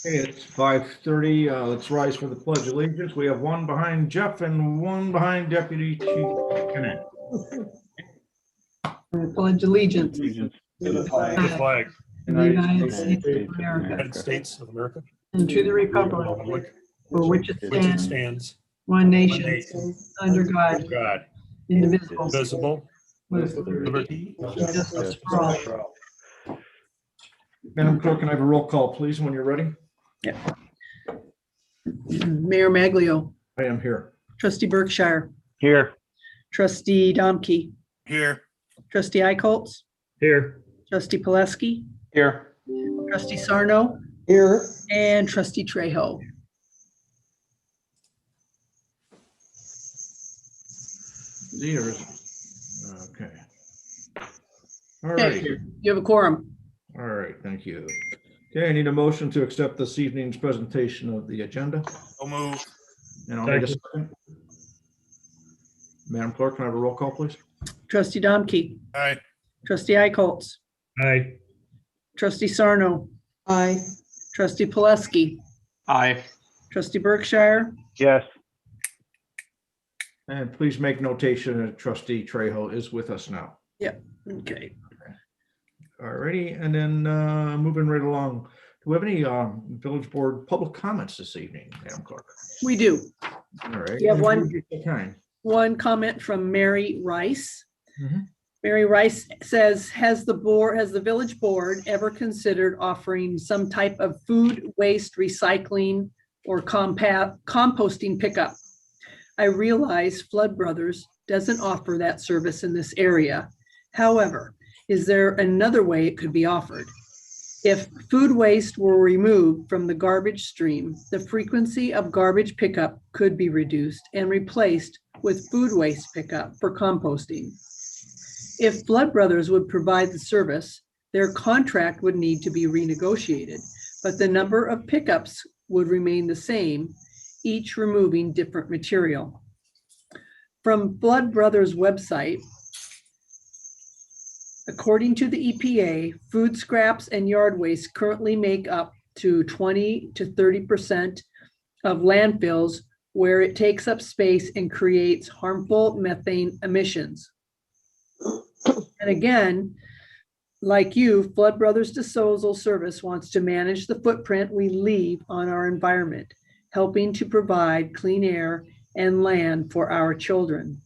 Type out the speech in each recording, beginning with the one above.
Okay, it's 5:30. Let's rise for the Pledge of Allegiance. We have one behind Jeff and one behind Deputy Chief Kenneth. Pledge allegiance Allegiance to the The flag flag, of the United States of America United States of America, and to the republic for which it which it stands, stands, one one nation, nation, under God, under God, indivisible, indivisible, with liberty, and justice for all. Madam Clerk, can I have a roll call, please, when you're ready? Mayor Maglio, I am here. trustee Berkshire, Here. trustee Domke, Here. trustee Eichholz, Here. trustee Pulaski, Here. trustee Sarno, Here, and trustee Trejo. Zeros. Okay. All Okay, right. you have a quorum. All right. Thank you. Okay, I need a motion to accept this evening's presentation of the agenda. I'll move. And I'll need a second. Madam Clerk, can I have a roll call, please? Trustee Domke, Aye. trustee Eichholz, Aye. trustee Sarno, aye. trustee Pulaski, Aye. trustee Berkshire, Yes. And please make notation that Trustee Trejo is with us now. okay. All righty, and then moving right along. Do we have any village board public comments this evening, Madam Clerk? We do. All right. You have one? Would you be so kind? One comment from Mary Rice. Mhm. Mary Rice says, has the village board ever considered offering some type of food waste recycling or composting pickup? I realize Flood Brothers doesn't offer that service in this area. However, is there another way it could be offered? If food waste were removed from the garbage stream, the frequency of garbage pickup could be reduced and replaced with food waste pickup for composting. If Flood Brothers would provide the service, their contract would need to be renegotiated, but the number of pickups would remain the same, each removing different material. From Flood Brothers website, according to the EPA, food scraps and yard waste currently make up to 20 to 30% of landfills, where it takes up space and creates harmful methane emissions. And again, like you, Flood Brothers Disposal Service wants to manage the footprint we leave on our environment, helping to provide clean air and land for our children.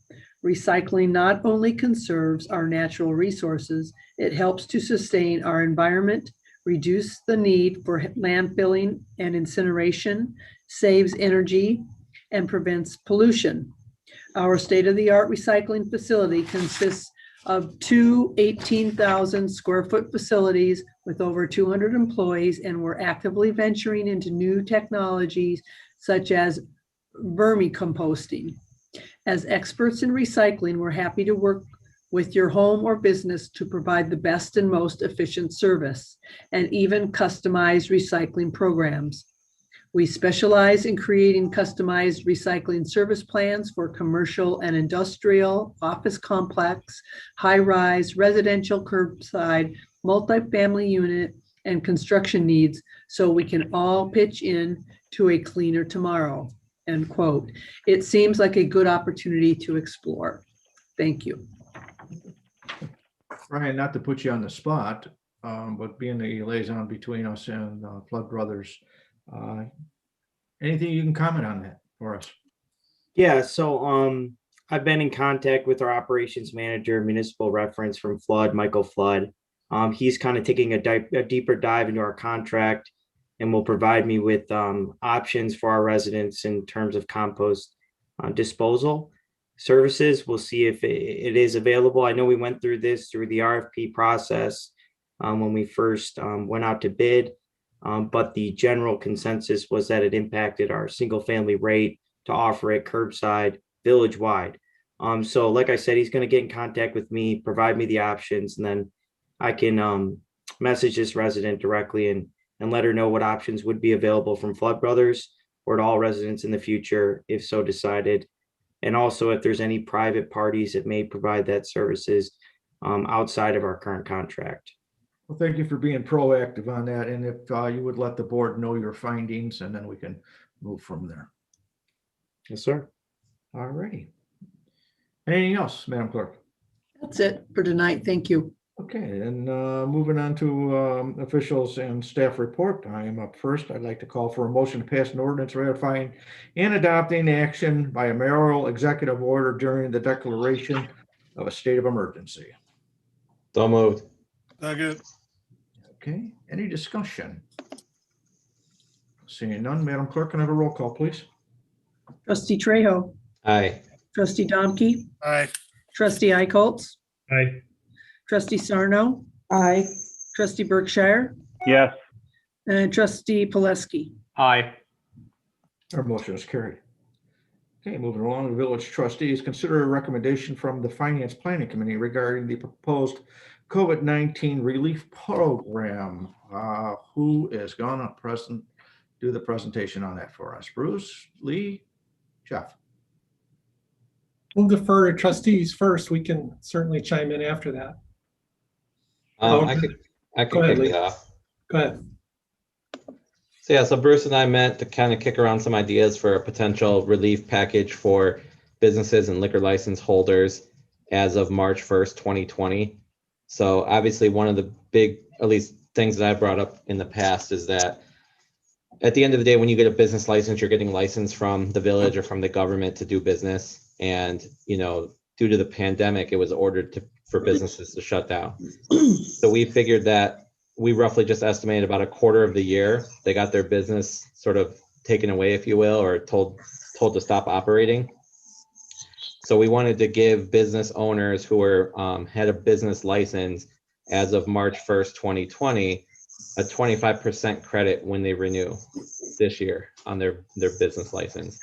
Recycling not only conserves our natural resources, it helps to sustain our environment, reduce the need for landfilling and incineration, saves energy, and prevents pollution. Our state-of-the-art recycling facility consists of two 18,000 square foot facilities with over 200 employees, and we're actively venturing into new technologies such as vermicomposting. As experts in recycling, we're happy to work with your home or business to provide the best and most efficient service, and even customized recycling programs. We specialize in creating customized recycling service plans for commercial and industrial, office complex, high-rise, residential, curbside, multifamily unit, and construction needs, so we can all pitch in to a cleaner tomorrow, end quote. It seems like a good opportunity to explore. Thank you. Ryan, not to put you on the spot, but being the liaison between us and Flood Brothers, anything you can comment on that for us? Yeah, so I've been in contact with our operations manager, municipal reference from Flood, Michael Flood. He's kind of taking a deeper dive into our contract and will provide me with options for our residents in terms of compost disposal services. We'll see if it is available. I know we went through the RFP process when we first went out to bid. But the general consensus was that it impacted our single family rate to offer it curbside village wide. So like I said, he's going to get in contact with me, provide me the options, and then I can message this resident directly and let her know what options would be available from Flood Brothers or to all residents in the future, if so decided. And also if there's any private parties that may provide that services outside of our current contract. Well, thank you for being proactive on that. And if you would let the board know your findings, and then we can move from there. Yes, sir. All righty. Anything else, Madam Clerk? That's it for tonight. Thank you. Okay, and moving on to officials and staff report. I am up first. I'd like to call for a motion to pass an ordinance ratifying and adopting action by a mayoral executive order during the declaration of a state of emergency. So moved. Second. Okay, any discussion? Seeing none, Madam Clerk, can I have a roll call, please? Trustee Trejo, Aye. trustee Domke, Aye. trustee Eichholz, Aye. trustee Sarno, Aye. trustee Berkshire, Yes. and trustee Poleski. Aye. Our motion is carried. Okay, moving along, the village trustees consider a recommendation from the Finance Planning Committee regarding the proposed COVID-19 relief program. Who is going to do the presentation on that for us? Bruce, Lee, Jeff? We'll defer to trustees first. We can certainly chime in after that. I could Go ahead, kick Lee. it off. Go ahead. So Bruce and I met to kind of kick around some ideas for a potential relief package for businesses and liquor license holders as of March 1st, 2020. So obviously one of the big, at least things that I brought up in the past is that at the end of the day, when you get a business license, you're getting licensed from the village or from the government to do business. And, due to the pandemic, it was ordered for businesses to shut down. So we figured that we roughly just estimated about a quarter of the year, they got their business sort of taken away, if you will, or told to stop operating. So we wanted to give business owners who were had a business license as of March 1st, 2020, a 25% credit when they renew this year on their business license.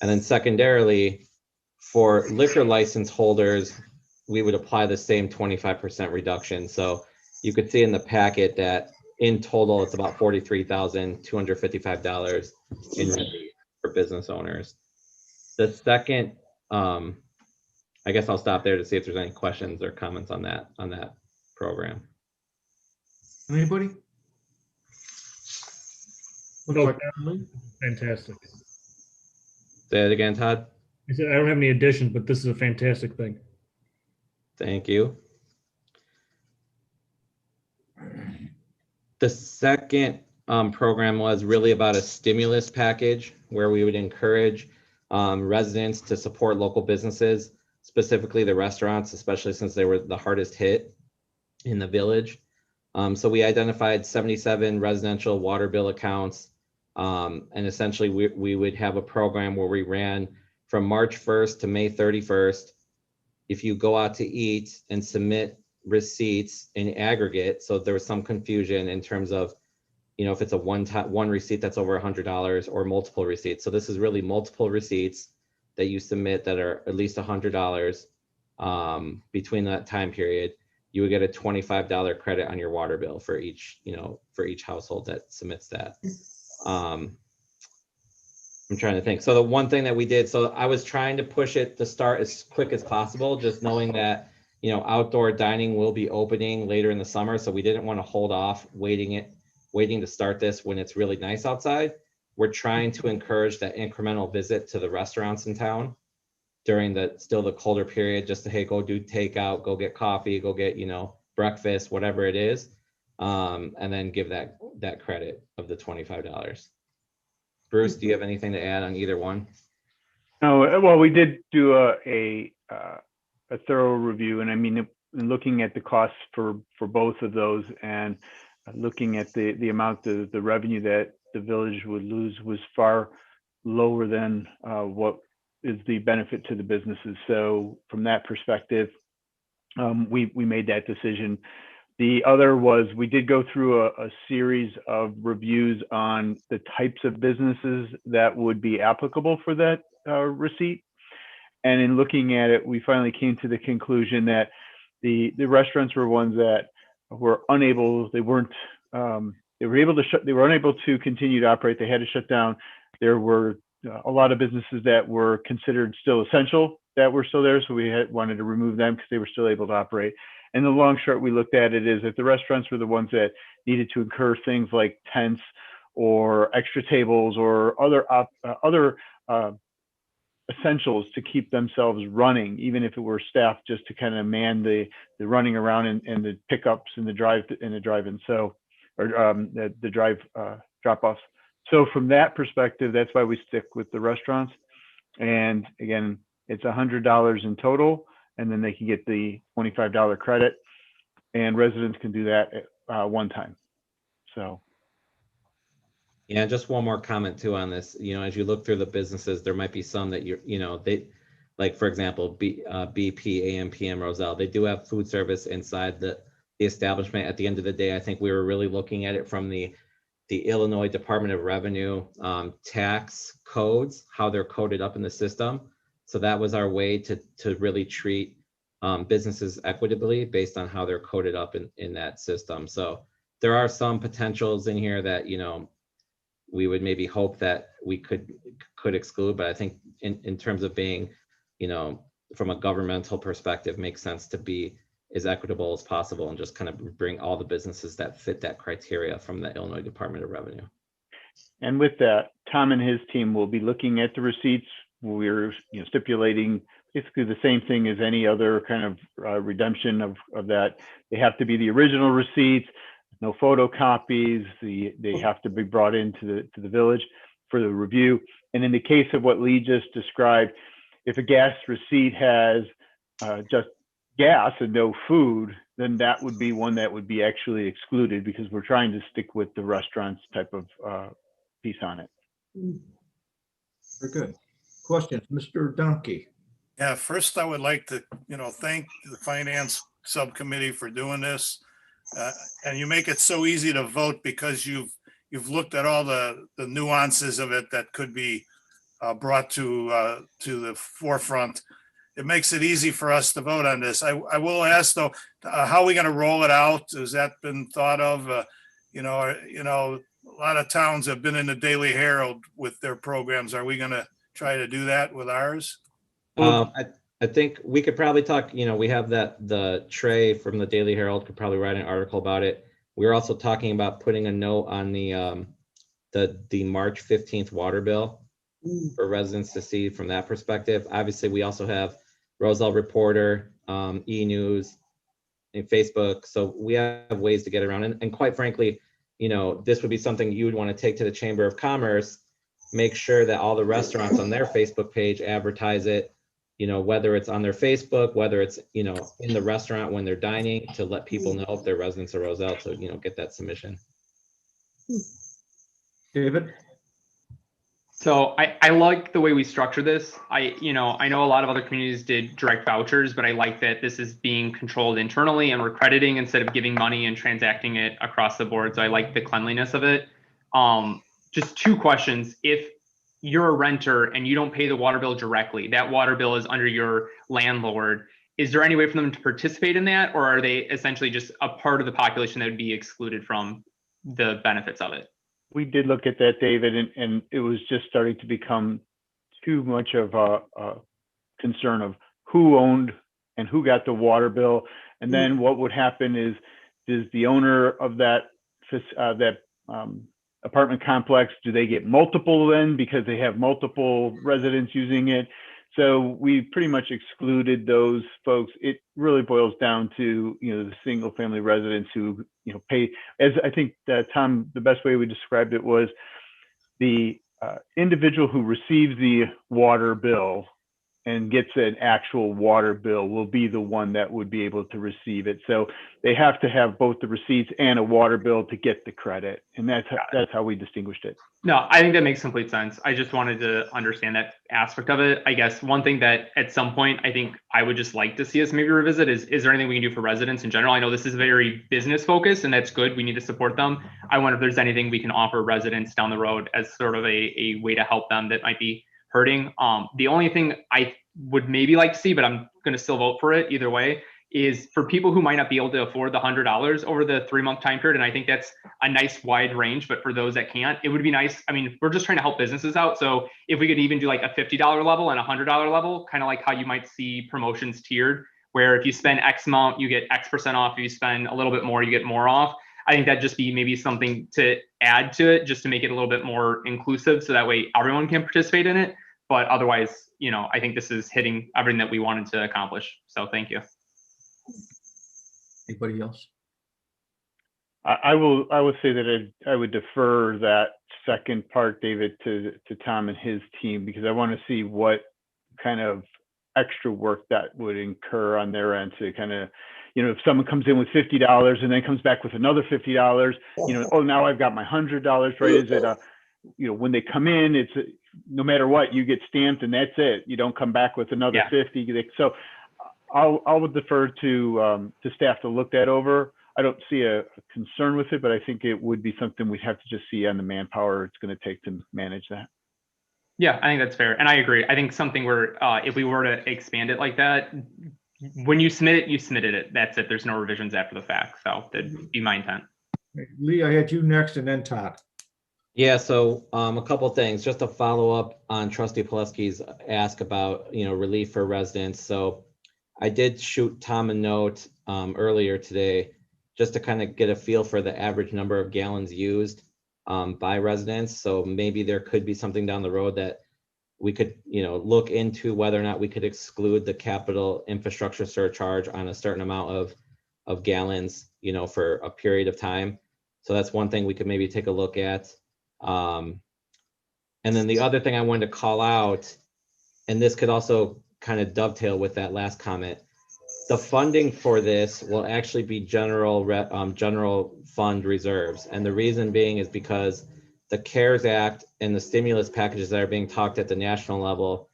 And then secondarily, for liquor license holders, we would apply the same 25% reduction. So you could see in the packet that in total, it's about $43,255 in relief for business owners. The second, I guess I'll stop there to see if there's any questions or comments on that program. Anybody? Looks No. like Fantastic. Say it again, Todd. I said I don't have any additions, but this is a fantastic thing. Thank you. The second program was really about a stimulus package where we would encourage residents to support local businesses, specifically the restaurants, especially since they were the hardest hit in the village. So we identified 77 residential water bill accounts. And essentially we would have a program where we ran from March 1st to May 31st. If you go out to eat and submit receipts in aggregate, so there was some confusion in terms of, if it's a one receipt that's over $100 or multiple receipts. So this is really multiple receipts that you submit that are at least $100 between that time period. You would get a $25 credit on your water bill for each household that submits that. I'm trying to think. So the one thing that we did, so I was trying to push it to start as quick as possible, just knowing that, outdoor dining will be opening later in the summer. So we didn't want to hold off waiting to start this when it's really nice outside. We're trying to encourage that incremental visit to the restaurants in town during the colder period, just to, hey, go do takeout, go get coffee, go get, breakfast, whatever it is. And then give that credit of the $25. Bruce, do you have anything to add on either one? No, well, we did do a thorough review, and I mean, looking at the costs for both of those, and looking at the amount of the revenue that the village would lose was far lower than what is the benefit to the businesses. So from that perspective, we made that decision. The other was we did go through a series of reviews on the types of businesses that would be applicable for that receipt. And in looking at it, we finally came to the conclusion that the restaurants were ones that were unable, they were unable to continue to operate. They had to shut down. There were a lot of businesses that were considered still essential that were still there. So we wanted to remove them because they were still able to operate. And the long short we looked at it is that the restaurants were the ones that needed to incur things like tents or extra tables or other essentials to keep themselves running, even if it were staff just to kind of man the running around and the pickups and the drive-in, so or the drive drop-offs. So from that perspective, that's why we stick with the restaurants. And again, it's $100 in total, and then they can get the $25 credit, and residents can do that at one time. So. Yeah, just one more comment too on this. As you look through the businesses, there might be some that they, like for example, BP, AM, PM, Roselle, they do have food service inside the establishment. At the end of the day, I think we were really looking at it from the Illinois Department of Revenue tax codes, how they're coded up in the system. So that was our way to really treat businesses equitably based on how they're coded up in that system. So there are some potentials in here that, we would maybe hope that we could exclude, but I think in terms of being, from a governmental perspective, makes sense to be as equitable as possible and just kind of bring all the businesses that fit that criteria from the Illinois Department of Revenue. And with that, Tom and his team will be looking at the receipts. We're stipulating basically the same thing as any other kind of redemption of that. They have to be the original receipts, no photocopies. They have to be brought into the village for the review. And in the case of what Lee just described, if a gas receipt has just gas and no food, then that would be one that would be actually excluded, because we're trying to stick with the restaurants type of piece on it. Very good. Questions, Mr. Donkey? Yeah, first I would like to, thank the finance subcommittee for doing this. And you make it so easy to vote because you've looked at all the nuances of it that could be brought to the forefront. It makes it easy for us to vote on this. I will ask though, how are we going to roll it out? Has that been thought of? A lot of towns have been in the Daily Herald with their programs. Are we going to try to do that with ours? I think we could probably talk, we have the Trey from the Daily Herald could probably write an article about it. We were also talking about putting a note on the March 15th water bill for residents to see from that perspective. Obviously, we also have Roselle Reporter, e-news, and Facebook. So we have ways to get around. And quite frankly, this would be something you would want to take to the Chamber of Commerce, make sure that all the restaurants on their Facebook page advertise it, whether it's on their Facebook, whether it's, in the restaurant when they're dining, to let people know if they're residents of Roselle to, get that submission. David? So I like the way we structure this. I know a lot of other communities did direct vouchers, but I like that this is being controlled internally and we're crediting instead of giving money and transacting it across the board. So I like the cleanliness of it. Just two questions. If you're a renter and you don't pay the water bill directly, that water bill is under your landlord, is there any way for them to participate in that? Or are they essentially just a part of the population that would be excluded from the benefits of it? We did look at that, David, and it was just starting to become too much of a concern of who owned and who got the water bill. And then what would happen is the owner of that apartment complex, do they get multiple then because they have multiple residents using it? So we pretty much excluded those folks. It really boils down to, the single family residents who, pay, as I think that Tom, the best way we described it was the individual who receives the water bill and gets an actual water bill will be the one that would be able to receive it. So they have to have both the receipts and a water bill to get the credit. And that's how we distinguished it. No, I think that makes complete sense. I just wanted to understand that aspect of it. I guess one thing that at some point, I think I would just like to see us maybe revisit is there anything we can do for residents in general? I know this is very business focused and that's good. We need to support them. I wonder if there's anything we can offer residents down the road as sort of a way to help them that might be hurting. The only thing I would maybe like to see, but I'm going to still vote for it either way, is for people who might not be able to afford the $100 over the 3-month time period. And I think that's a nice wide range, but for those that can't, it would be nice. I mean, we're just trying to help businesses out. So if we could even do like a $50 level and a $100 level, kind of like how you might see promotions tiered, where if you spend X amount, you get X% off. If you spend a little bit more, you get more off. I think that'd just be maybe something to add to it, just to make it a little bit more inclusive, so that way everyone can participate in it. But otherwise, I think this is hitting everything that we wanted to accomplish. So thank you. Anybody else? I will say that I would defer that second part, David, to Tom and his team, because I want to see what kind of extra work that would incur on their end to kind of, if someone comes in with $50 and then comes back with another $50, oh, now I've got my $100, right? Is it when they come in, it's no matter what, you get stamped and that's it. You don't come back with another 50. So I would defer to staff to look that over. I don't see a concern with it, but I think it would be something we'd have to just see on the manpower it's going to take to manage that. Yeah, I think that's fair. And I agree. I think something where if we were to expand it like that, when you submit it, you submitted it. That's it. There's no revisions after the fact. So that'd be my intent. Lee, I had you next and then Todd. Yeah, so a couple things, just to follow up on Trustee Pileski's ask about, relief for residents. So I did shoot Tom a note earlier today, just to kind of get a feel for the average number of gallons used by residents. So maybe there could be something down the road that we could, look into whether or not we could exclude the capital infrastructure surcharge on a certain amount of gallons, for a period of time. So that's one thing we could maybe take a look at. And then the other thing I wanted to call out, and this could also kind of dovetail with that last comment, the funding for this will actually be general fund reserves. And the reason being is because the CARES Act and the stimulus packages that are being talked at the national level,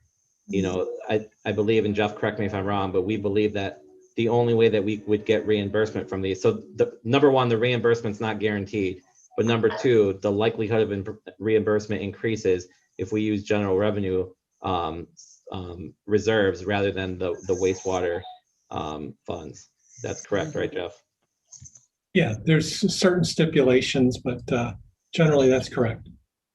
I believe, and Jeff, correct me if I'm wrong, but we believe that the only way that we would get reimbursement from these, so number one, the reimbursement's not guaranteed, but number two, the likelihood of reimbursement increases if we use general revenue reserves rather than the wastewater funds. That's correct, right, Jeff? Yeah, there's certain stipulations, but generally that's correct.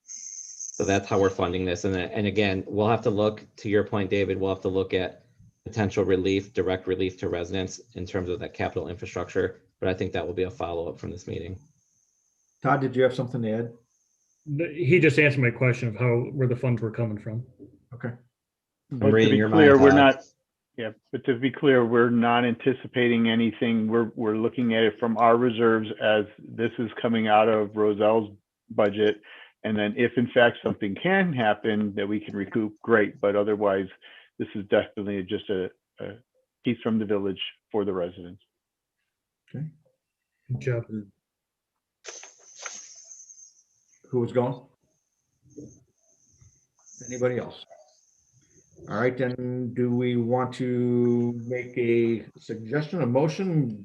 So that's how we're funding this. And again, we'll have to look, to your point, David, we'll have to look at potential relief, direct relief to residents in terms of that capital infrastructure. But I think that will be a follow-up from this meeting. Todd, did you have something to add? He just answered my question of where the funds were coming from. Okay. But to be clear, we're not. Yeah, but to be clear, we're not anticipating anything. We're looking at it from our reserves as this is coming out of Roselle's budget. And then if in fact something can happen that we can recoup, great. But otherwise, this is definitely just a piece from the village for the residents. Okay. Good job. Who was going? Anybody else? All right, then do we want to make a suggestion, a motion,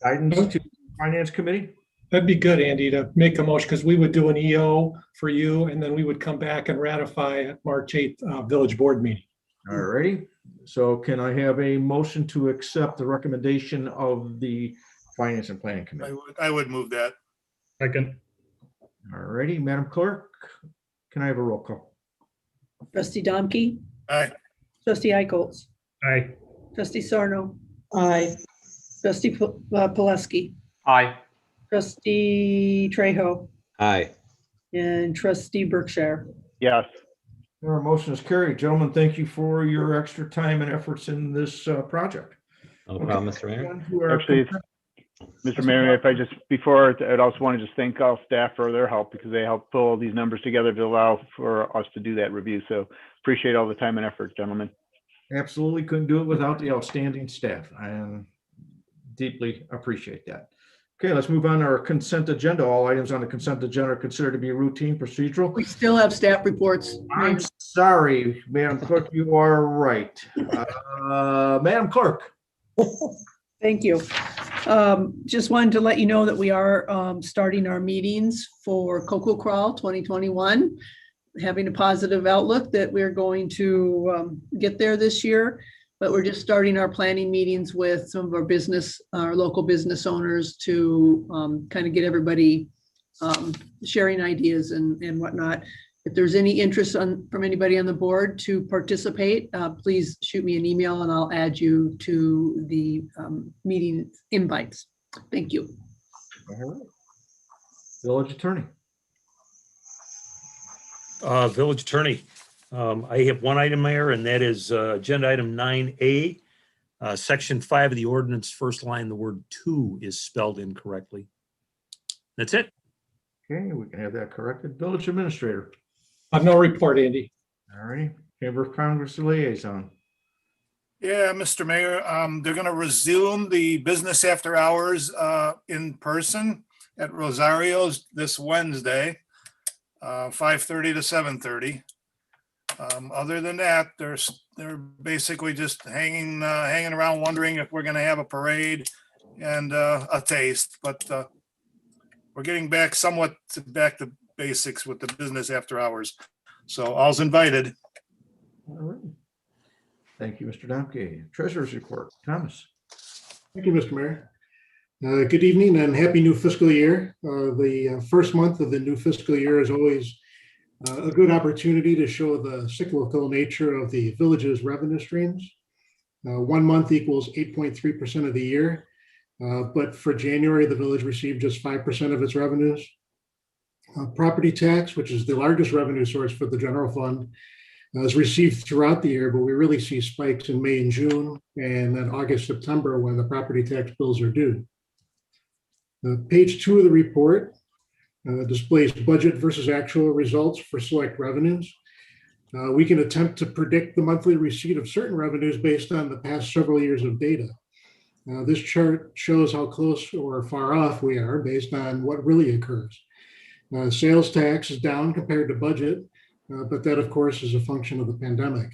guidance to Finance Committee? That'd be good, Andy, to make a motion, because we would do an EO for you, and then we would come back and ratify at March 8th Village Board meeting. All righty. So can I have a motion to accept the recommendation of the Finance and Planning Committee? I would move that. Second. All righty, Madam Clerk, can I have a roll call? Trustee Domke, Aye. trustee Eichholz, Aye. trustee Sarno, Aye. trustee Pileski, Aye. trustee Trejo, Aye. and trustee Berkshire. Yes. Our motion is carried. Gentlemen, thank you for your extra time and efforts in this project. No problem, Mr. Mayor. Actually, Mr. Mayor, if I just, before, I'd also want to just thank all staff for their help, because they helped pull all these numbers together to allow for us to do that review. So appreciate all the time and effort, gentlemen. Absolutely couldn't do it without the outstanding staff. I deeply appreciate that. Okay, let's move on to our consent agenda. All items on the consent agenda are considered to be routine procedural. We still have staff reports. I'm sorry, Madam Clerk, you are right. Madam Clerk. Thank you. Just wanted to let you know that we are starting our meetings for Cocoa Crawl 2021, having a positive outlook that we're going to get there this year. But we're just starting our planning meetings with some of our local business owners to kind of get everybody sharing ideas and whatnot. If there's any interest from anybody on the board to participate, please shoot me an email and I'll add you to the meeting invites. Thank you. All right. Village attorney. Village attorney, I have one item there, and that is agenda item 9A. Section 5 of the ordinance, first line, the word "to" is spelled incorrectly. That's it. Okay, we can have that corrected. Village administrator. No report, Andy. All right. Chamber of Congress liaison. Yeah, Mr. Mayor, they're going to resume the business after hours in person at Rosario's this Wednesday, 5:30 to 7:30. Other than that, they're basically just hanging around, wondering if we're going to have a parade and a taste. But we're getting back somewhat back to basics with the business after hours. So all's invited. All right. Thank you, Mr. Domke. Treasurer's report. Thomas. Thank you, Mr. Mayor. Good evening and happy new fiscal year. The first month of the new fiscal year is always a good opportunity to show the cyclical nature of the village's revenue streams. 1 month equals 8.3% of the year, but for January, the village received just 5% of its revenues. Property tax, which is the largest revenue source for the general fund, is received throughout the year, but we really see spikes in May and June, and then August, September, when the property tax bills are due. Page 2 of the report displays budget versus actual results for select revenues. We can attempt to predict the monthly receipt of certain revenues based on the past several years of data. This chart shows how close or far off we are based on what really occurs. Sales tax is down compared to budget, but that, of course, is a function of the pandemic.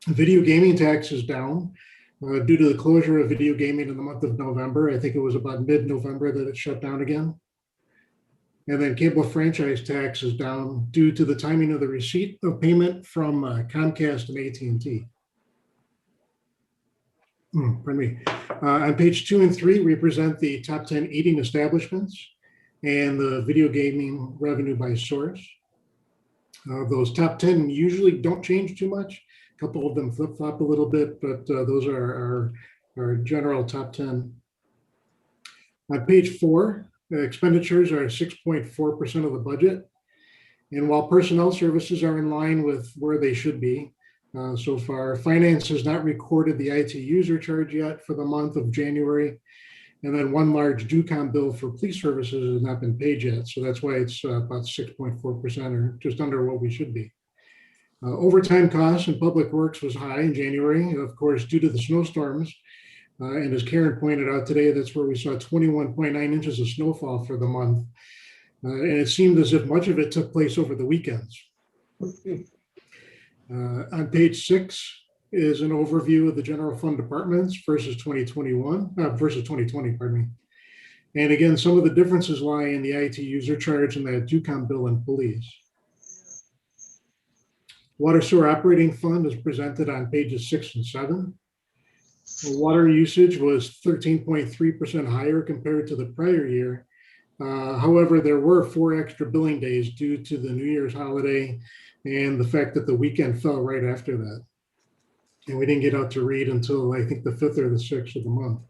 Video gaming tax is down due to the closure of video gaming in the month of November. I think it was about mid-November that it shut down again. And then cable franchise tax is down due to the timing of the receipt of payment from Comcast and AT&T. Pardon me. On page 2 and 3, we present the top 10 eating establishments and the video gaming revenue by source. Those top 10 usually don't change too much. A couple of them flip-flop a little bit, but those are our general top 10. On page 4, the expenditures are 6.4% of the budget. And while personnel services are in line with where they should be so far, finance has not recorded the IT user charge yet for the month of January. And then one large DUCOM bill for police services has not been paid yet. So that's why it's about 6.4% or just under what we should be. Overtime costs in public works was high in January, of course, due to the snowstorms. And as Karen pointed out today, that's where we saw 21.9 inches of snowfall for the month. And it seemed as if much of it took place over the weekends. On page 6 is an overview of the general fund departments versus 2020, pardon me. And again, some of the differences lie in the IT user charge and that DUCOM bill and police. Water sewer operating fund is presented on pages 6 and 7. Water usage was 13.3% higher compared to the prior year. However, there were 4 extra billing days due to the New Year's holiday and the fact that the weekend fell right after that. And we didn't get out to read until I think the 5th or the 6th of the month.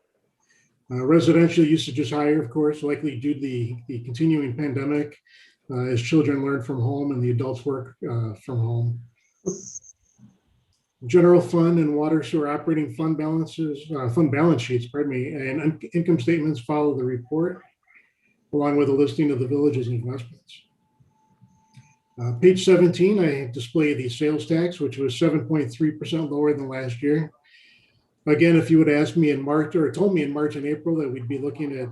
Residential usage is higher, of course, likely due to the continuing pandemic as children learn from home and the adults work from home. General fund and water sewer operating fund balances, fund balance sheets, pardon me, and income statements follow the report, along with a listing of the village's investments. Page 17, I display the sales tax, which was 7.3% lower than last year. Again, if you would ask me in March or told me in March and April that we'd be looking at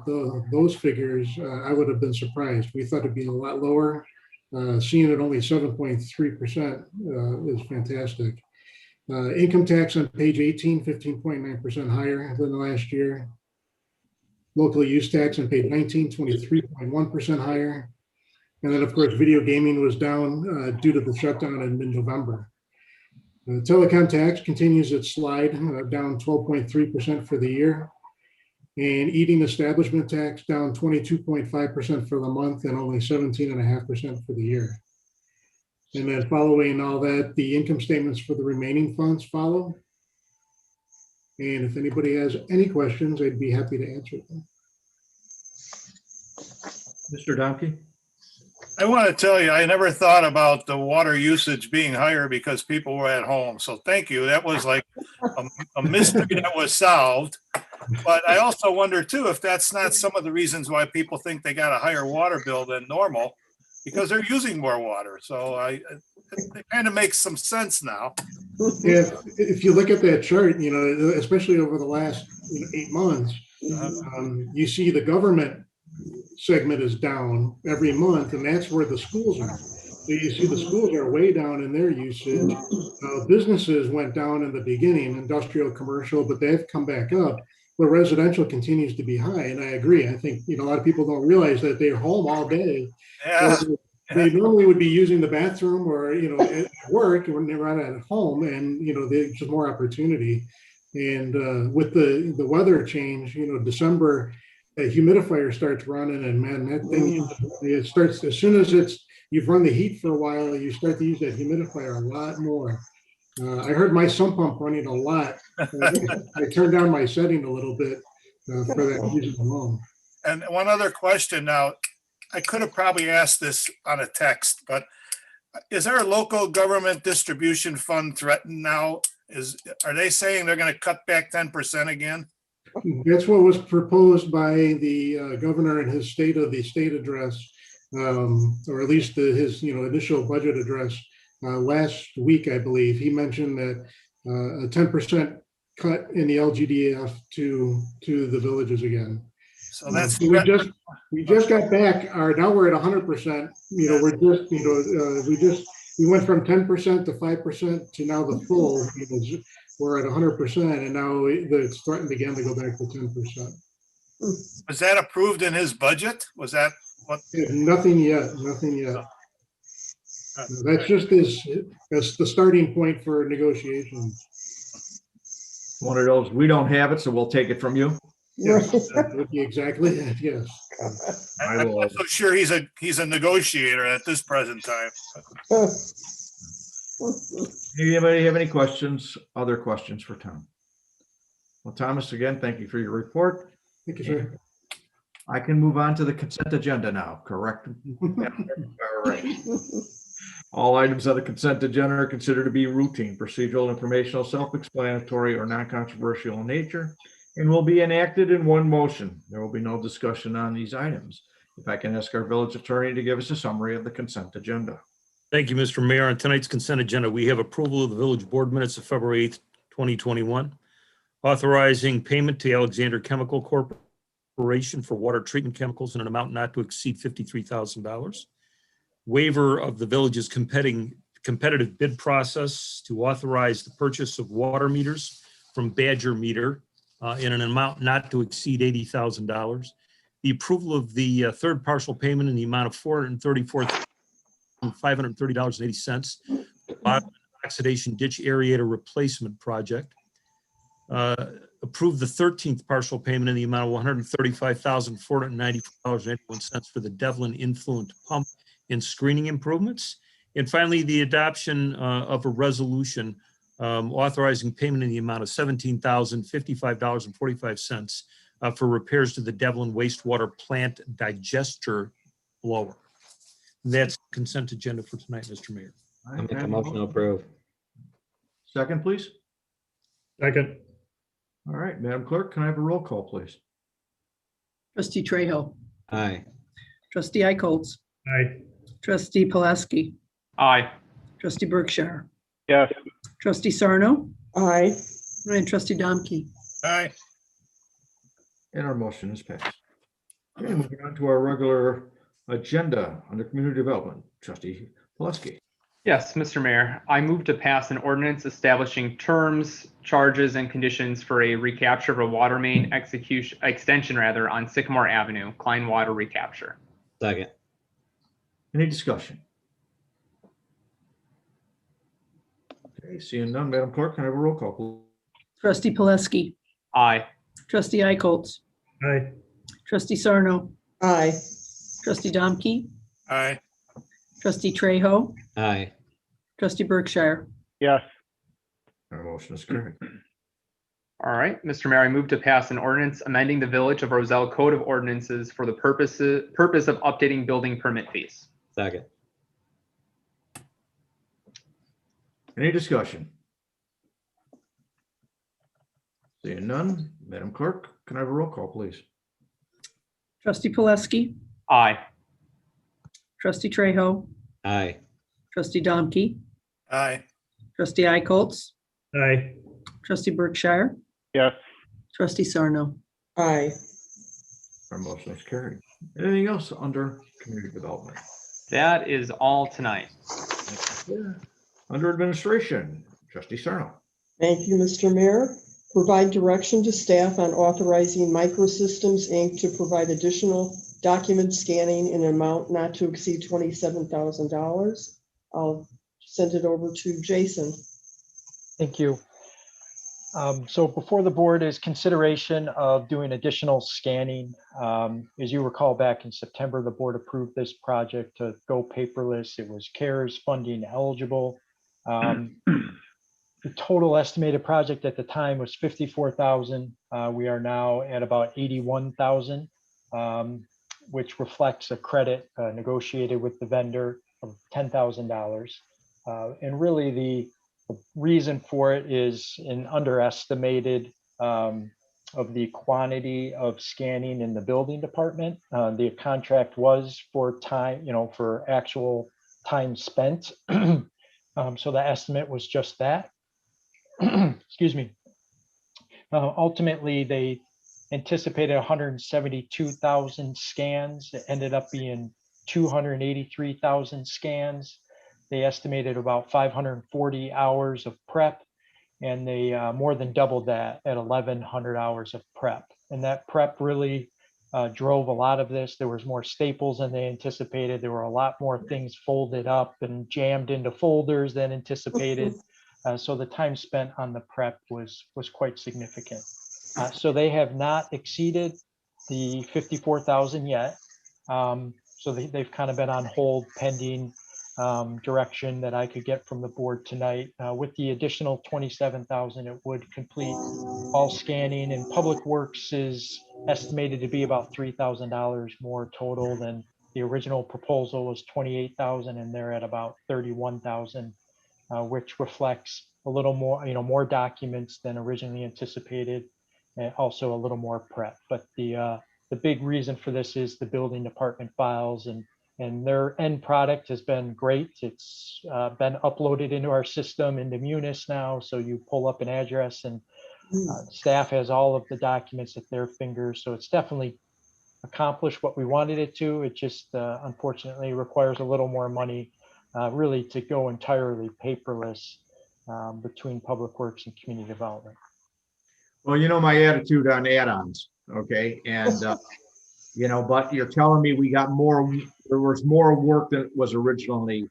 those figures, I would have been surprised. We thought it'd be a lot lower. Seeing it only 7.3% is fantastic. Income tax on page 18, 15.9% higher than last year. Local use tax on page 19, 23.1% higher. And then, of course, video gaming was down due to the shutdown in mid-November. Telecom tax continues its slide, down 12.3% for the year. And eating establishment tax down 22.5% for the month and only 17.5% for the year. And then following all that, the income statements for the remaining funds follow. And if anybody has any questions, I'd be happy to answer them. Mr. Domke? I want to tell you, I never thought about the water usage being higher because people were at home. So thank you. That was like a mystery that was solved. But I also wonder too, if that's not some of the reasons why people think they got a higher water bill than normal, because they're using more water. So it kind of makes some sense now. If you look at that chart, especially over the last 8 months, you see the government segment is down every month, and that's where the schools are. So you see the schools are way down in their usage. Businesses went down in the beginning, industrial, commercial, but they've come back up. But residential continues to be high, and I agree. I think a lot of people don't realize that they're home all day. Yeah. So they normally would be using the bathroom or at work when they're not at home, and there's just more opportunity. And with the weather change, December, a humidifier starts running, and man, that thing it starts as soon as you've run the heat for a while, you start to use that humidifier a lot more. I heard my sump pump running a lot. I turned down my setting a little bit for that reason alone. And one other question now, I could have probably asked this on a text, but is our local government distribution fund threatened now? Are they saying they're going to cut back 10% again? That's what was proposed by the governor in his State of the State address, or at least his initial budget address last week, I believe. He mentioned that a 10% cut in the LGDF to the villages again. So that's we just got back. Now we're at 100%. We went from 10% to 5% to now the full. We're at 100%, and now it's threatened again to go back to 10%. Was that approved in his budget? Was that what? Nothing yet. Nothing yet. That's just that's the starting point for negotiations. One of those, we don't have it, so we'll take it from you. Yes, that would be exactly it. Yes. I'm not so sure he's a negotiator at this present time. Anybody have any questions? Other questions for Tom? Well, Thomas, again, thank you for your report. Thank you, sir. I can move on to the consent agenda now, correct? All right. All items on the consent agenda are considered to be routine, procedural, informational, self-explanatory, or non-controversial in nature, and will be enacted in one motion. There will be no discussion on these items. If I can ask our village attorney to give us a summary of the consent agenda. Thank you, Mr. Mayor. On tonight's consent agenda, we have approval of the village board minutes of February 8th, 2021, authorizing payment to Alexander Chemical Corporation for water treatment chemicals in an amount not to exceed $53,000. Waiver of the village's competitive bid process to authorize the purchase of water meters from Badger Meter in an amount not to exceed $80,000. The approval of the third partial payment in the amount of $434,530.80. Bottom oxidation ditch aerator replacement project. Approve the 13th partial payment in the amount of $135,494.81 for the Devlin influent pump and screening improvements. And finally, the adoption of a resolution authorizing payment in the amount of $17,055.45 for repairs to the Devlin wastewater plant digester blower. That's consent agenda for tonight, Mr. Mayor. I'll make a motion to approve. Second, please. Second. All right, Madam Clerk, can I have a roll call, please? Trustee Trejo, Aye. trustee Eichholz, Aye. trustee Pulaski, Aye. trustee Berkshire, Yes. trustee Sarno, Aye. and trustee Domke. Aye. And our motion is passed. Okay, moving on to our regular agenda under community development. Trustee Pulaski. Yes, Mr. Mayor, I move to pass an ordinance establishing terms, charges, and conditions for a recapture of a water main extension on Sycamore Avenue, Klein Water recapture. Second. Any discussion? Okay, seeing none, Madam Clerk, can I have a roll call, please? Trustee Pulaski, Aye. trustee Eichholz, Aye. trustee Sarno, Aye. trustee Domke, Aye. trustee Trejo, Aye. Trustee Berkshire. Yes. Our motion is carried. All right, Mr. Mayor, I move to pass an ordinance amending the Village of Roselle Code of Ordinances for the purpose of updating building permit fees. Second. Any discussion? Seeing none, Madam Clerk, can I have a roll call, please? Trustee Poleski, Aye. trustee Trejo, Aye. trustee Domke, Aye. trustee Icolts, Aye. trustee Berkshire, Yes. trustee Sarno. Aye. Our motion is carried. Anything else under community development? That is all tonight. Under administration, trustee Sarno. Thank you, Mr. Mayor. Provide direction to staff on authorizing Microsystems, Inc. to provide additional document scanning in an amount not to exceed $27,000. I'll send it over to Jason. Thank you. So before the board is consideration of doing additional scanning. As you recall, back in September, the board approved this project to go paperless. It was CARES funding eligible. The total estimated project at the time was $54,000. We are now at about $81,000, which reflects a credit negotiated with the vendor of $10,000. And really the reason for it is an underestimated of the quantity of scanning in the building department. The contract was for time, for actual time spent. So the estimate was just that. Excuse me. Ultimately, they anticipated 172,000 scans. It ended up being 283,000 scans. They estimated about 540 hours of prep, and they more than doubled that at 1,100 hours of prep. And that prep really drove a lot of this. There was more staples than they anticipated. There were a lot more things folded up and jammed into folders than anticipated. So the time spent on the prep was quite significant. So they have not exceeded the 54,000 yet. So they've kind of been on hold pending direction that I could get from the board tonight. With the additional 27,000, it would complete all scanning, and Public Works is estimated to be about $3,000 more total than the original proposal was 28,000, and they're at about 31,000. Which reflects a little more, more documents than originally anticipated, and also a little more prep. But the big reason for this is the building department files, and their end product has been great. It's been uploaded into our system into Munis now, so you pull up an address and staff has all of the documents at their fingers. So it's definitely accomplished what we wanted it to. It just unfortunately requires a little more money. Really to go entirely paperless between Public Works and Community Development. Well, my attitude on add-ons, okay? And, but you're telling me there was more work than was originally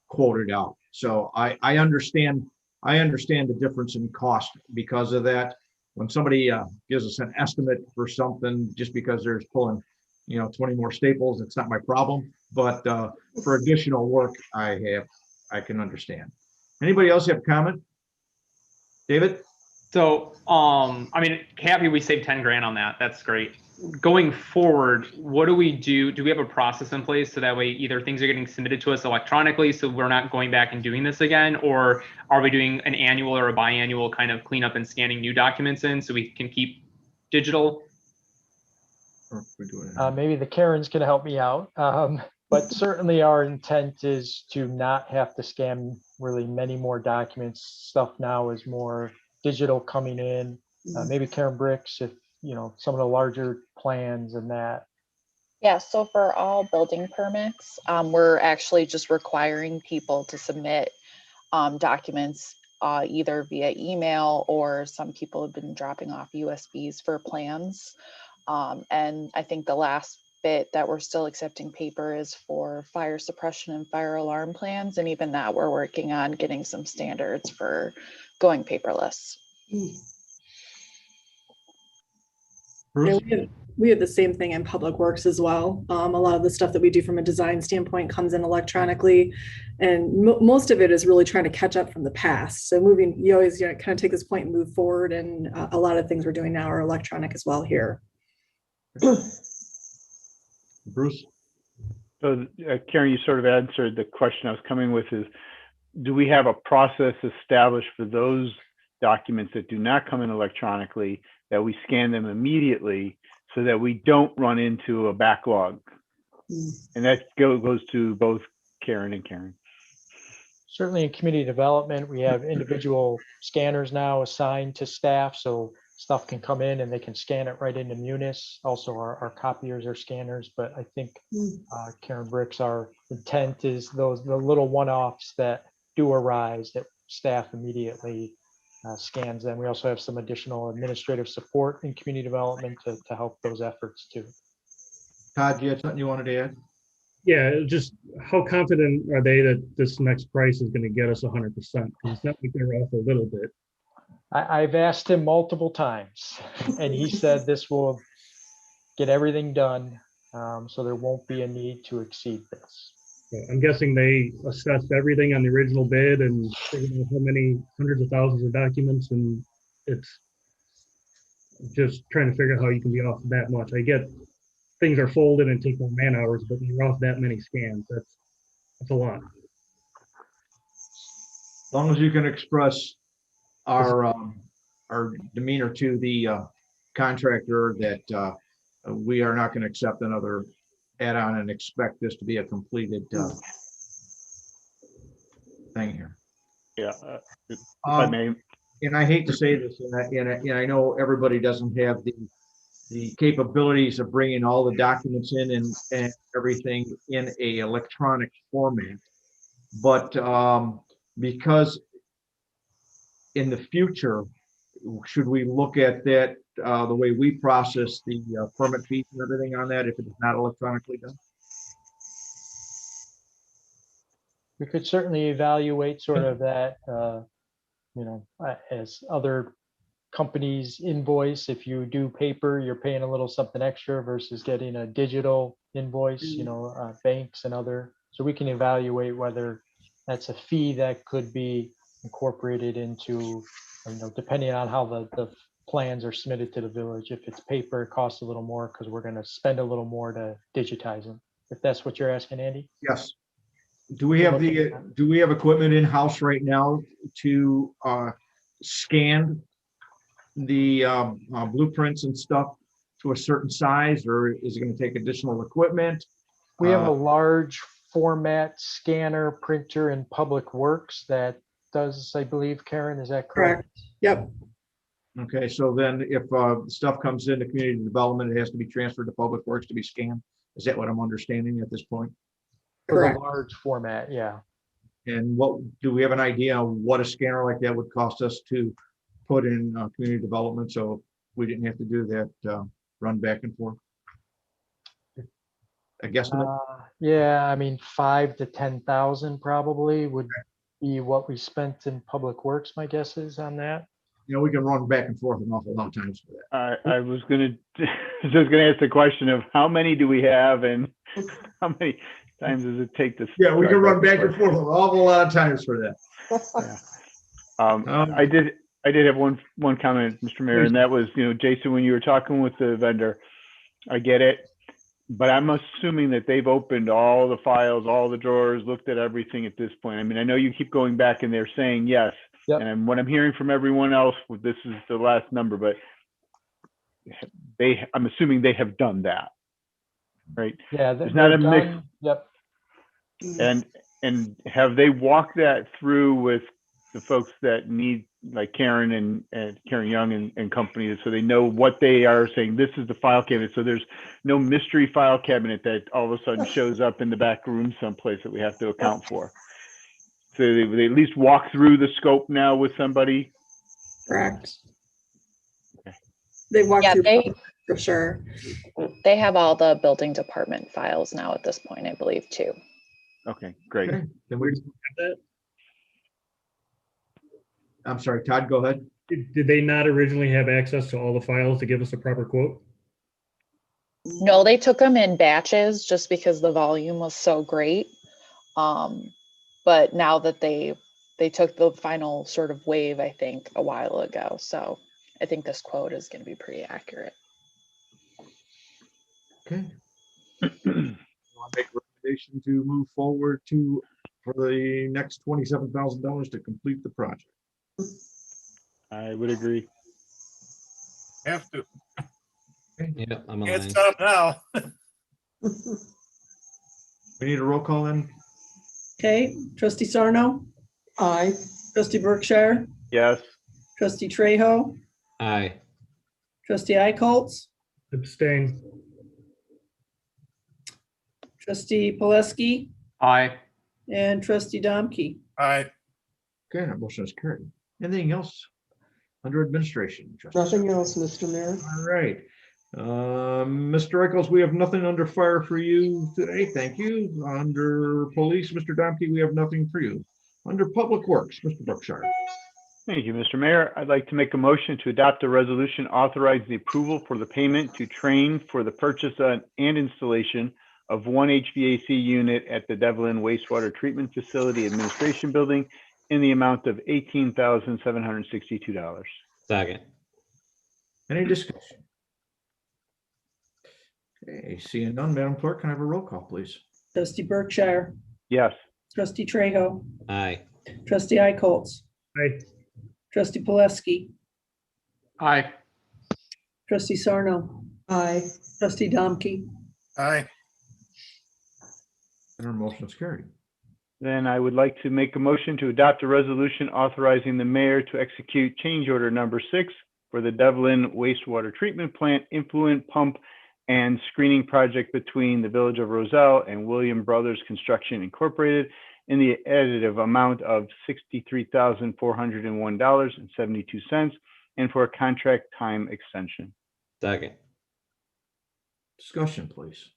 quoted out. So I understand the difference in cost because of that. When somebody gives us an estimate for something, just because they're pulling, 20 more staples, it's not my problem. But for additional work, I can understand. Anybody else have a comment? David? So, happy we saved 10 grand on that. That's great. Going forward, what do we do? Do we have a process in place so that way either things are getting submitted to us electronically so we're not going back and doing this again, or are we doing an annual or a biannual kind of cleanup and scanning new documents in so we can keep digital? Maybe the Karens can help me out. But certainly our intent is to not have to scan really many more documents. Stuff now is more digital coming in. Maybe Karen Bricks, if some of the larger plans and that. Yeah, so for all building permits, we're actually just requiring people to submit documents either via email, or some people have been dropping off USBs for plans. And I think the last bit that we're still accepting paper is for fire suppression and fire alarm plans. And even that we're working on getting some standards for going paperless. Yeah, we have the same thing in Public Works as well. A lot of the stuff that we do from a design standpoint comes in electronically, and most of it is really trying to catch up from the past. So moving, you always kind of take this point and move forward, and a lot of things we're doing now are electronic as well here. Bruce? So Karen, you sort of answered the question I was coming with is, do we have a process established for those documents that do not come in electronically, that we scan them immediately so that we don't run into a backlog? And that goes to both Karen and Karen. Certainly in community development, we have individual scanners now assigned to staff, so stuff can come in and they can scan it right into Munis. Also, our copiers are scanners, but I think Karen Bricks, our intent is the little one-offs that do arise that staff immediately scans them. We also have some additional administrative support in community development to help those efforts too. Todd, you had something you wanted to add? Yeah, just how confident are they that this next price is going to get us 100%? Because it's not like they're off a little bit. I've asked him multiple times, and he said this will get everything done, so there won't be a need to exceed this. I'm guessing they assessed everything on the original bid and figured out how many hundreds of thousands of documents, and it's just trying to figure out how you can be off that much. I get things are folded and take more man hours, but you're off that many scans. That's a lot. As long as you can express our demeanor to the contractor that we are not going to accept another add-on and expect this to be a completed thing here. Yeah, if I may. And I hate to say this, and I know everybody doesn't have the capabilities of bringing all the documents in and everything in a electronic format, but because in the future, should we look at that the way we process the permit fees and everything on that if it is not electronically done? We could certainly evaluate sort of that, as other companies invoice. If you do paper, you're paying a little something extra versus getting a digital invoice, banks and other. So we can evaluate whether that's a fee that could be incorporated into, depending on how the plans are submitted to the village. If it's paper, it costs a little more because we're going to spend a little more to digitize them. If that's what you're asking, Andy? Yes. Do we have equipment in house right now to scan the blueprints and stuff to a certain size, or is it going to take additional equipment? We have a large format scanner printer in Public Works that does, I believe, Karen, is that correct? Yep. Okay, so then if stuff comes into community development, it has to be transferred to Public Works to be scanned. Is that what I'm understanding at this point? Correct. Large format, yeah. And what do we have an idea on what a scanner like that would cost us to put in community development, so we didn't have to do that run back and forth? I guess. Yeah, I mean, 5,000 to 10,000 probably would be what we spent in Public Works. My guess is on that. We can run back and forth an awful lot of times for that. I was going to ask the question of how many do we have and how many times does it take to? Yeah, we can run back and forth an awful lot of times for that. Yeah. I did have one comment, Mr. Mayor, and that was, Jason, when you were talking with the vendor, I get it, but I'm assuming that they've opened all the files, all the drawers, looked at everything at this point. I mean, I know you keep going back and they're saying yes. Yep. And what I'm hearing from everyone else, this is the last number, but I'm assuming they have done that, right? Yeah, there's not a mix. Yep. And have they walked that through with the folks that need, like Karen and Karen Young and company, so they know what they are saying? This is the file cabinet, so there's no mystery file cabinet that all of a sudden shows up in the back room someplace that we have to account for. So they at least walk through the scope now with somebody? Correct. Okay. They walk through for sure. They have all the building department files now at this point, I believe, too. Okay, great. Okay. Then we have that. I'm sorry, Todd, go ahead. Did they not originally have access to all the files to give us a proper quote? No, they took them in batches just because the volume was so great. But now that they took the final sort of wave, I think, a while ago. So I think this quote is going to be pretty accurate. Okay. I'll make a recommendation to move forward for the next $27,000 to complete the project. I would agree. Have to. Yeah, I'm Can't aligned. stop now. We need a roll call then. Okay, trustee Sarno, Aye. trustee Berkshire, Yes. trustee Trejo, Aye. trustee Eichholz, Abstain. trustee Poleski, Aye. and trustee Domke. Aye. Okay, that motion is carried. Anything else under administration? Trustee? Nothing else, Mr. Mayor. All right. Mr. Eccles, we have nothing under fire for you today. Thank you. Under police, Mr. Domke, we have nothing for you. Under public works, Mr. Berkshire. Thank you, Mr. Mayor. I'd like to make a motion to adopt a resolution authorizing the approval for the payment to Train for the purchase and installation of one HVAC unit at the Devlin Wastewater Treatment Facility Administration Building in the amount of $18,762. Second. Any discussion? Okay, seeing none, Madam Clerk, can I have a roll call, please? Trustee Berkshire, Yes. trustee Trejo, Aye. trustee Eichholz, Aye. trustee Poleski, Aye. trustee Sarno, Aye. trustee Domke. Aye. And our motion is carried. Then I would like to make a motion to adopt a resolution authorizing the mayor to execute change order number 6 for the Devlin Wastewater Treatment Plant influent pump and screening project between the Village of Roselle and William Brothers Construction Incorporated in the additive amount of $63,401.72 and for a contract time extension. Second. Discussion, please.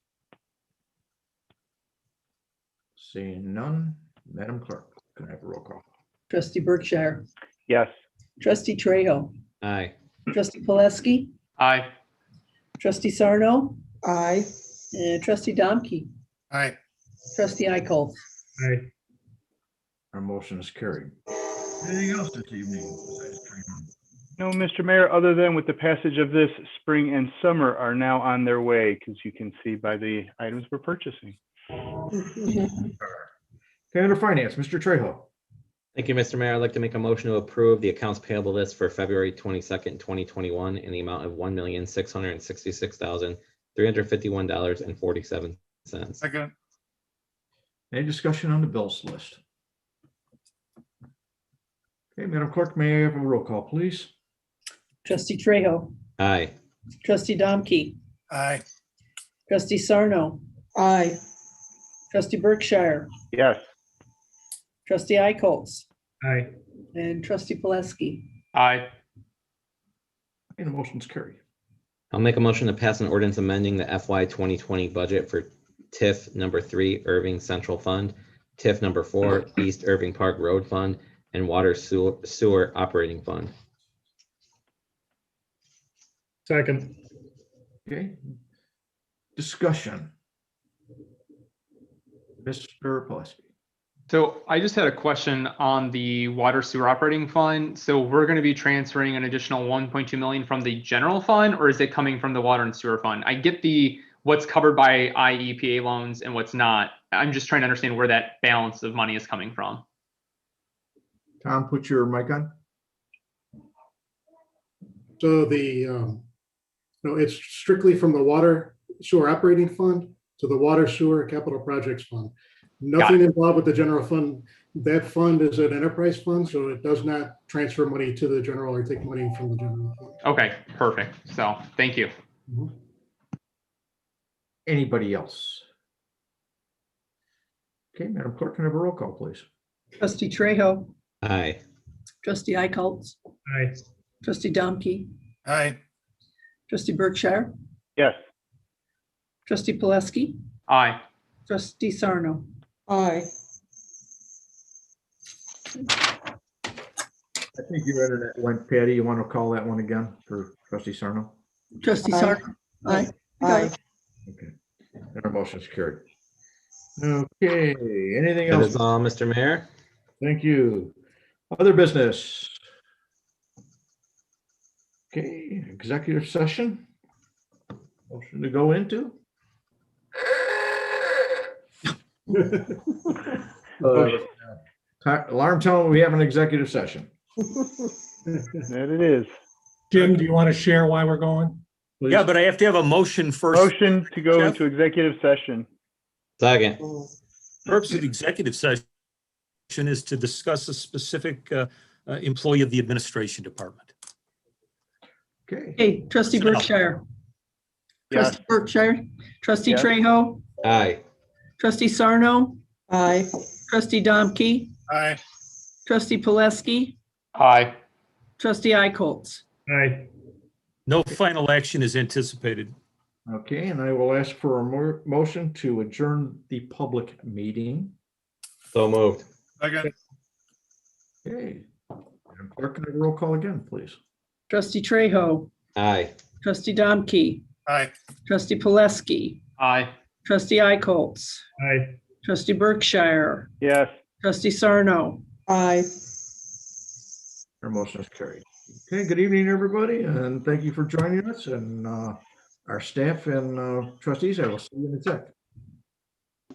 Seeing none, Madam Clerk, can I have a roll call? Trustee Berkshire, Yes. trustee Trejo, Aye. trustee Poleski, Aye. trustee Sarno, Aye. and trustee Domke. Aye. Trustee Eichholz. Aye. Our motion is carried. Anything else this evening besides training? No, Mr. Mayor, other than with the passage of this, spring and summer are now on their way, because you can see by the items we're purchasing. Okay, under finance, Mr. Trejo. Thank you, Mr. Mayor. I'd like to make a motion to approve the accounts payable list for February 22nd, 2021 in the amount of $1,666,351.47. Second. Any discussion on the bills list? Okay, Madam Clerk, may I have a roll call, please? Trustee Trejo, Aye. trustee Domke, Aye. trustee Sarno, Aye. trustee Berkshire, Yes. trustee Eichholz, Aye. and trustee Poleski. Aye. And the motion's carried. I'll make a motion to pass an ordinance amending the FY 2020 budget for TIF number 3 Irving Central Fund, TIF number 4 East Irving Park Road Fund, and Water Sewer Operating Fund. Second. Okay. Discussion. Mr. Poleski. So I just had a question on the water sewer operating fund. So we're going to be transferring an additional 1.2 million from the general fund, or is it coming from the water and sewer fund? I get the what's covered by IEPA loans and what's not. I'm just trying to understand where that balance of money is coming from. Tom, put your mic on. So no, it's strictly from the water sewer operating fund to the water sewer capital projects fund. Nothing involved with the general fund. That fund is an enterprise fund, so it does not transfer money to the general or take money from the general fund. Okay, perfect. So thank you. Mhm. Anybody else? Okay, Madam Clerk, can I have a roll call, please? Trustee Trejo, Aye. trustee Eichholz, Aye. trustee Domke, Aye. trustee Berkshire, Yes. trustee Poleski, Aye. trustee Sarno. Aye. I think your internet went, Patty. You want to call that one again for trustee Sarno? Trustee Aye. Sarno. Aye. Aye. motion is carried. Okay, anything That else? is all, Mr. Mayor. Thank you. Other business? Okay, executive session? Motion to go into? Alarm telling we have an executive session. That it is. Jim, do you want to share why we're going? Please. Yeah, but I have to have a motion first. Motion to go Jeff? into executive session. Second. Purpose of the executive session is to discuss a specific employee of the administration department. Okay, Okay, trustee Personnel. Berkshire. Yes. Trustee Berkshire, trustee Yes. Trejo, Aye. trustee Sarno, Aye. trustee Domke, Aye. trustee Poleski, Aye. trustee Icolts. Aye. No final action is anticipated. okay, and I will ask for a motion to adjourn the public meeting. So moved. Second. Okay. Madam Clerk, can I have a roll call again, please? Trustee Trejo, Aye. trustee Domke, Aye. trustee Poleski, Aye. trustee Icolts, Aye. trustee Berkshire, Yes. trustee Sarno. Aye. Our motion is carried. Okay, good evening, everybody, and thank you for joining us, and our staff and trustees. I will see you in a sec.